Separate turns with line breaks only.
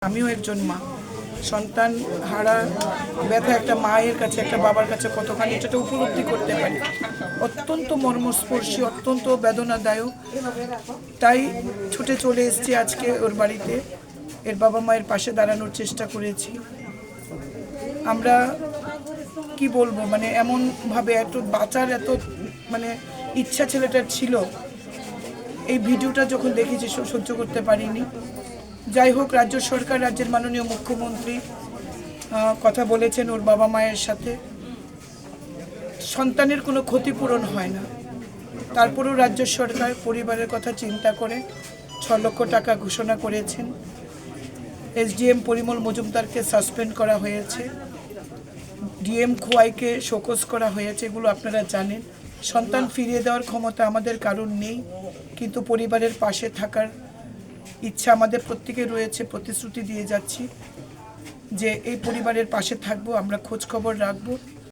আমিও একজন মা। সন্তান হারা ব্যথা একটা মায়ের কাছে, একটা বাবার কাছে কতখানি এটা উপলব্ধি করতে পারি। অত্যন্ত মর্মস্পর্শী, অত্যন্ত বেদনাদায়ক। তাই ছুটে চলে এসেছি আজকে ওর বাড়িতে। এর বাবা মায়ের পাশে দাঁড়ানোর চেষ্টা করেছি। আমরা কি বলবো, মানে এমনভাবে এত বাঁচার এত ইচ্ছা ছেলেটার ছিল। এই ভিডিওটা যখন দেখেছি সহ্য করতে পারিনি। যাই হোক, রাজ্য সরকার, রাজ্যের মাননীয় মুখ্যমন্ত্রী কথা বলেছেন ওর বাবা মায়ের সাথে। সন্তানের কোনো ক্ষতিপূরণ হয় না, তারপরেও রাজ্য সরকার পরিবারের কথা চিন্তা করে 6 লক্ষ টাকা ঘোষণা করেছেন। এসডিএম পরিমল মজুমদারকে সাসপেন্ড করা হয়েছে, ডিএম খোয়াইকে শোকজ করা হয়েছে। এগুলো আপনারা জানেন। সন্তান ফিরিয়ে দেওয়ার ক্ষমতা আমাদের কারণ নেই, কিন্তু পরিবারের পাশে থাকার ইচ্ছা আমাদের প্রত্যেকের রয়েছে। প্রতিশ্রুতি দিয়ে যাচ্ছি যে এই পরিবারের পাশে থাকবো, আমরা খোঁজ খবর রাখবো।